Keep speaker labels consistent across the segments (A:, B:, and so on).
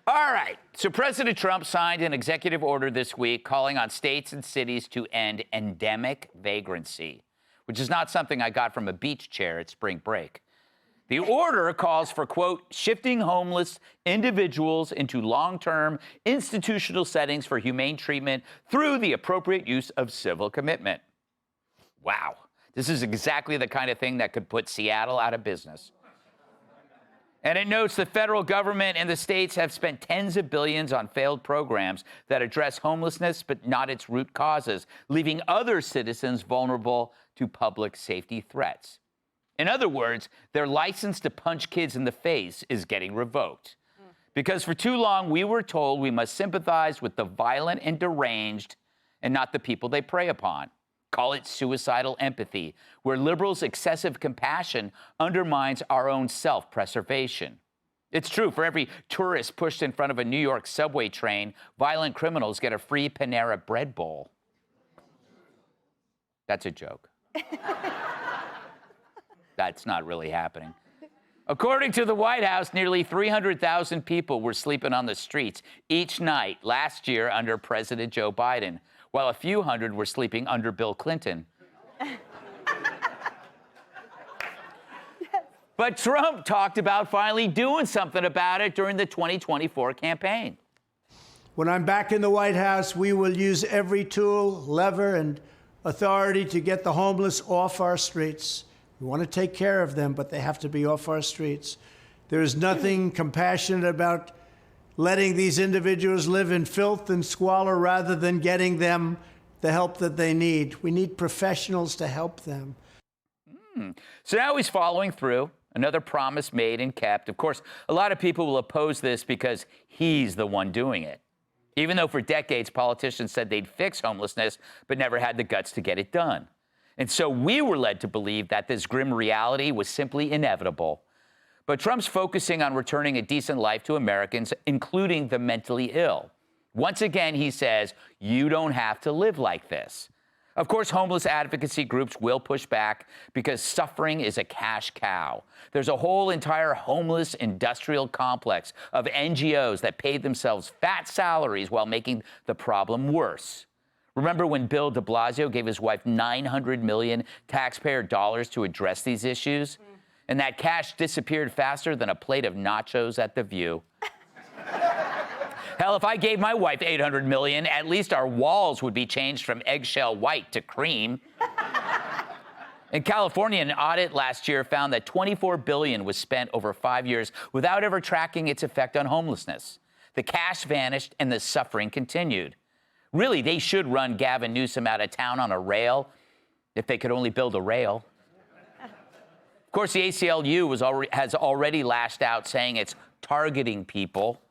A: All right. So President Trump signed an executive order this week calling on states and cities to end endemic vagrancy, which is not something I got from a beach chair at spring break. The order calls for, quote, shifting homeless individuals into long-term institutional settings for humane treatment through the appropriate use of civil commitment. Wow. This is exactly the kind of thing that could put Seattle out of business. And it notes the federal government and the states have spent tens of billions on failed programs that address homelessness, but not its root causes, leaving other citizens vulnerable to public safety threats. In other words, their license to punch kids in the face is getting revoked. Because for too long, we were told we must sympathize with the violent and deranged and not the people they prey upon. Call it suicidal empathy, where liberals' excessive compassion undermines our own self-preservation. It's true, for every tourist pushed in front of a New York subway train, violent criminals get a free Panera bread bowl. That's a joke. That's not really happening. According to the White House, nearly 300,000 people were sleeping on the streets each night last year under President Joe Biden, while a few hundred were sleeping under Bill Clinton. But Trump talked about finally doing something about it during the 2024 campaign.
B: When I'm back in the White House, we will use every tool, lever, and authority to get the homeless off our streets. We want to take care of them, but they have to be off our streets. There is nothing compassionate about letting these individuals live in filth and squalor rather than getting them the help that they need. We need professionals to help them.
A: So now he's following through. Another promise made and kept. Of course, a lot of people will oppose this because he's the one doing it. Even though for decades politicians said they'd fix homelessness, but never had the guts to get it done. And so we were led to believe that this grim reality was simply inevitable. But Trump's focusing on returning a decent life to Americans, including the mentally ill. Once again, he says, you don't have to live like this. Of course, homeless advocacy groups will push back because suffering is a cash cow. There's a whole entire homeless industrial complex of NGOs that paid themselves fat salaries while making the problem worse. Remember when Bill de Blasio gave his wife $900 million taxpayer dollars to address these issues? And that cash disappeared faster than a plate of nachos at The View. Hell, if I gave my wife $800 million, at least our walls would be changed from eggshell white to cream. In California, an audit last year found that $24 billion was spent over 5 years without ever tracking its effect on homelessness. The cash vanished and the suffering continued. Really, they should run Gavin Newsom out of town on a rail if they could only build a rail. Of course, the ACLU has already lashed out, saying it's targeting people.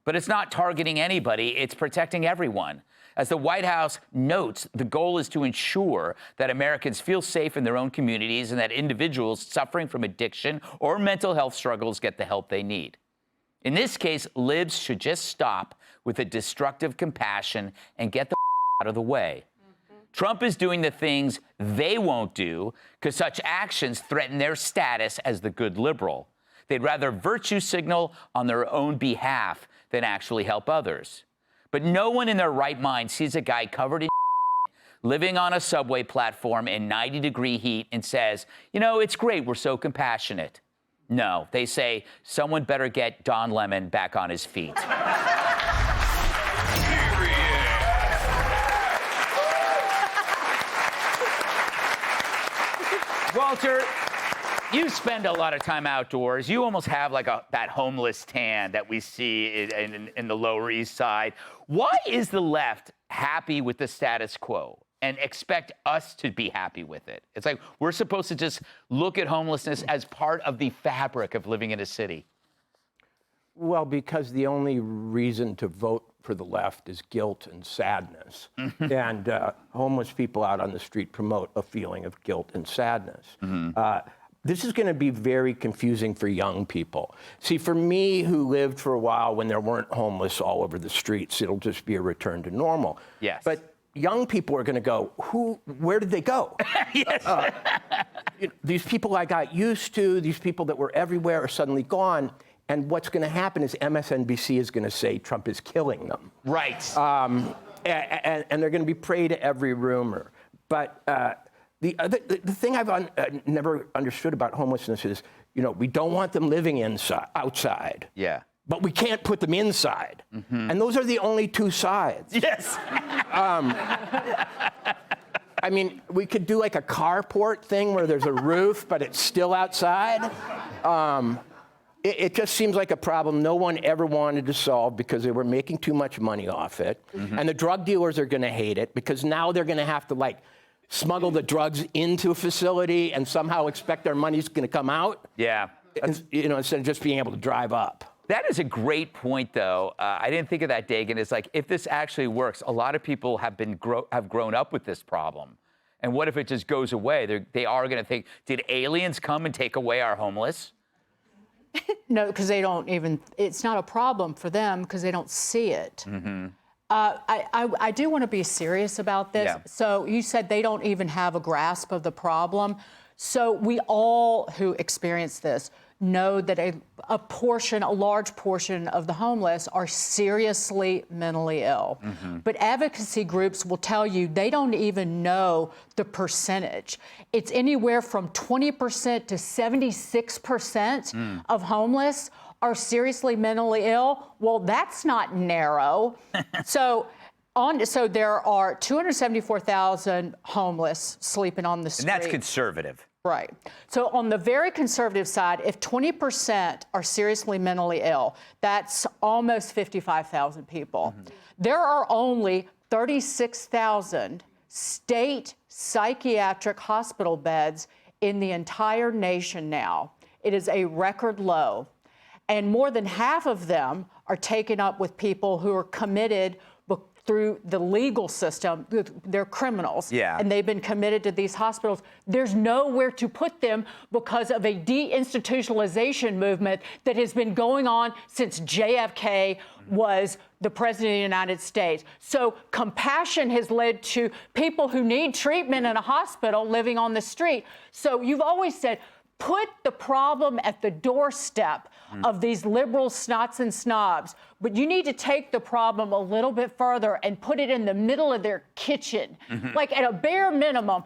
A: But it's not targeting anybody, it's protecting everyone. As the White House notes, the goal is to ensure that Americans feel safe in their own communities and that individuals suffering from addiction or mental health struggles get the help they need. In this case, libs should just stop with the destructive compassion and get the out of the way. Trump is doing the things they won't do because such actions threaten their status as the good liberal. They'd rather virtue signal on their own behalf than actually help others. But no one in their right mind sees a guy covered in living on a subway platform in 90-degree heat and says, you know, it's great, we're so compassionate. No, they say, someone better get Don Lemon back on his feet. Walter, you spend a lot of time outdoors. You almost have like that homeless tan that we see in the Lower East Side. Why is the left happy with the status quo and expect us to be happy with it? It's like we're supposed to just look at homelessness as part of the fabric of living in a city.
C: Well, because the only reason to vote for the left is guilt and sadness. And homeless people out on the street promote a feeling of guilt and sadness. This is going to be very confusing for young people. See, for me, who lived for a while when there weren't homeless all over the streets, it'll just be a return to normal.
A: Yes.
C: But young people are going to go, where did they go?
A: Yes.
C: These people I got used to, these people that were everywhere are suddenly gone. And what's going to happen is MSNBC is going to say Trump is killing them.
A: Right.
C: And they're going to be prey to every rumor. But the thing I've never understood about homelessness is, we don't want them living outside.
A: Yeah.
C: But we can't put them inside. And those are the only two sides.
A: Yes.
C: I mean, we could do like a carport thing where there's a roof, but it's still outside. It just seems like a problem no one ever wanted to solve because they were making too much money off it. And the drug dealers are going to hate it because now they're going to have to smuggle the drugs into a facility and somehow expect their money's going to come out.
A: Yeah.
C: Instead of just being able to drive up.
A: That is a great point, though. I didn't think of that, Dagan. It's like, if this actually works, a lot of people have grown up with this problem. And what if it just goes away? They are going to think, did aliens come and take away our homeless?
D: No, because they don't even, it's not a problem for them because they don't see it. I do want to be serious about this.
A: Yeah.
D: So you said they don't even have a grasp of the problem. So we all who experience this know that a large portion of the homeless are seriously mentally ill. But advocacy groups will tell you they don't even know the percentage. It's anywhere from 20% to 76% of homeless are seriously mentally ill. Well, that's not narrow. So there are 274,000 homeless sleeping on the street.
A: And that's conservative.
D: Right. So on the very conservative side, if 20% are seriously mentally ill, that's almost 55,000 people. There are only 36,000 state psychiatric hospital beds in the entire nation now. It is a record low. And more than half of them are taken up with people who are committed through the legal system. They're criminals.
A: Yeah.
D: And they've been committed to these hospitals. There's nowhere to put them because of a deinstitutionalization movement that has been going on since JFK was the president of the United States. So compassion has led to people who need treatment in a hospital living on the street. So you've always said, put the problem at the doorstep of these liberal snots and snobs. But you need to take the problem a little bit further and put it in the middle of their kitchen. Like at a bare minimum,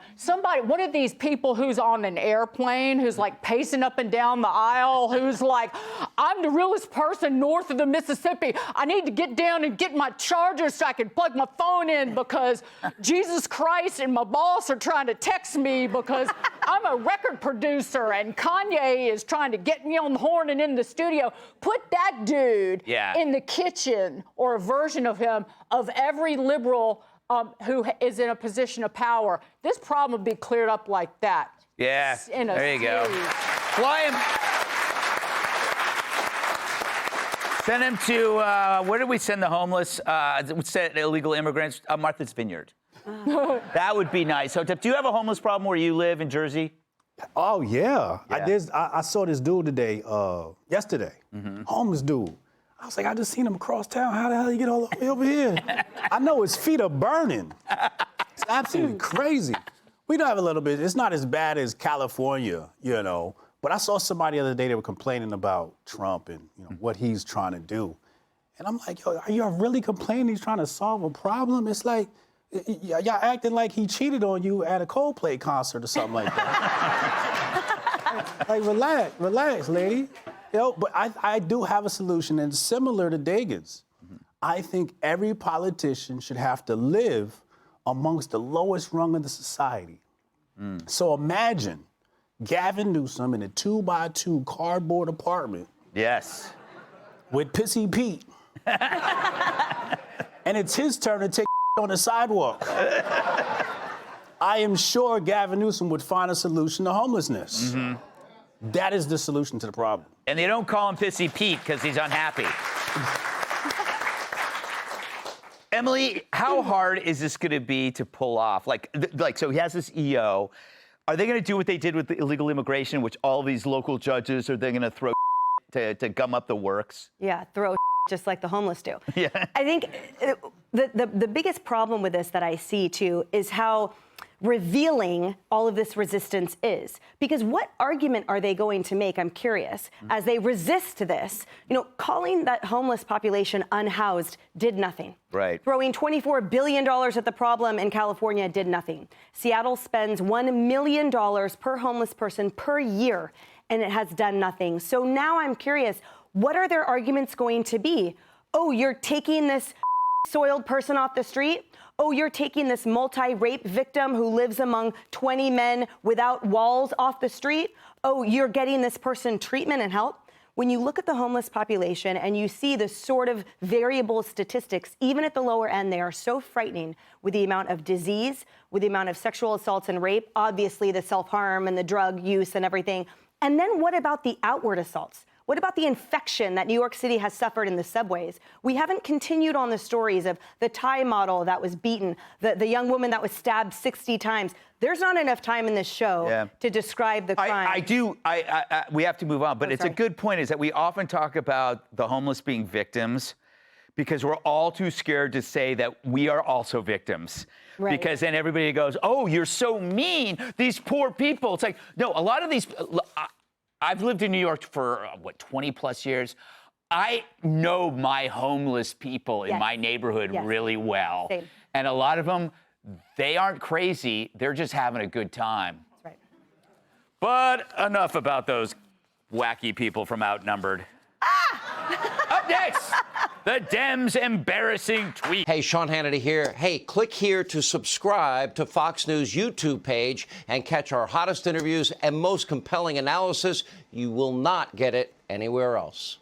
D: one of these people who's on an airplane, who's pacing up and down the aisle, who's like, I'm the realest person north of the Mississippi. I need to get down and get my charger so I can plug my phone in because Jesus Christ and my boss are trying to text me because I'm a record producer and Kanye is trying to get me on the horn and in the studio. Put that dude in the kitchen, or a version of him, of every liberal who is in a position of power. This problem would be cleared up like that.
A: Yeah, there you go. Fly him. Send him to, where did we send the homeless? We sent illegal immigrants, Martha's Vineyard. That would be nice. So, do you have a homeless problem where you live in Jersey?
E: Oh, yeah. I saw this dude today, yesterday, homeless dude. I was like, I just seen him across town. How the hell did he get all the way over here? I know his feet are burning. It's absolutely crazy. We do have a little bit. It's not as bad as California, But I saw somebody the other day, they were complaining about Trump and what he's trying to do. And I'm like, yo, are y'all really complaining he's trying to solve a problem? It's like, y'all acting like he cheated on you at a Coldplay concert or something like that. Relax, lady. But I do have a solution, and similar to Dagan's. I think every politician should have to live amongst the lowest rung of the society. So imagine Gavin Newsom in a 2x2 cardboard apartment.
A: Yes.
E: With Pissy Pete. And it's his turn to take on the sidewalk. I am sure Gavin Newsom would find a solution to homelessness. That is the solution to the problem.
A: And they don't call him Pissy Pete because he's unhappy. Emily, how hard is this going to be to pull off? So he has this EO. Are they going to do what they did with the illegal immigration, which all these local judges are they going to throw to gum up the works?
F: Yeah, throw just like the homeless do.
A: Yeah.
F: I think the biggest problem with this that I see too is how revealing all of this resistance is. Because what argument are they going to make, I'm curious, as they resist this? You know, calling that homeless population unhoused did nothing.
A: Right.
F: Throwing $24 billion at the problem in California did nothing. Seattle spends $1 million per homeless person per year, and it has done nothing. So now I'm curious, what are their arguments going to be? Oh, you're taking this soiled person off the street? Oh, you're taking this multi-rape victim who lives among 20 men without walls off the street? Oh, you're getting this person treatment and help? When you look at the homeless population and you see the sort of variable statistics, even at the lower end, they are so frightening with the amount of disease, with the amount of sexual assaults and rape, obviously the self-harm and the drug use and everything. And then what about the outward assaults? What about the infection that New York City has suffered in the subways? We haven't continued on the stories of the Thai model that was beaten, the young woman that was stabbed 60 times. There's not enough time in this show to describe the crime.
A: We have to move on, but it's
F: sorry.
A: a good point is that we often talk about the homeless being victims because we're all too scared to say that we are also victims.
F: Right.
A: Because then everybody goes, oh, you're so mean, these poor people. It's like, no, a lot of these... I've lived in New York for, 20 plus years. I know my homeless people in my neighborhood really well.
F: Same.
A: And a lot of them, they aren't crazy. They're just having a good time.
F: That's right.
A: But enough about those wacky people from Outnumbered. Up next, the Dems' embarrassing tweet.
G: Hey, Sean Hannity here. Hey, click here to subscribe to Fox News YouTube page and catch our hottest interviews and most compelling analysis. You will not get it anywhere else.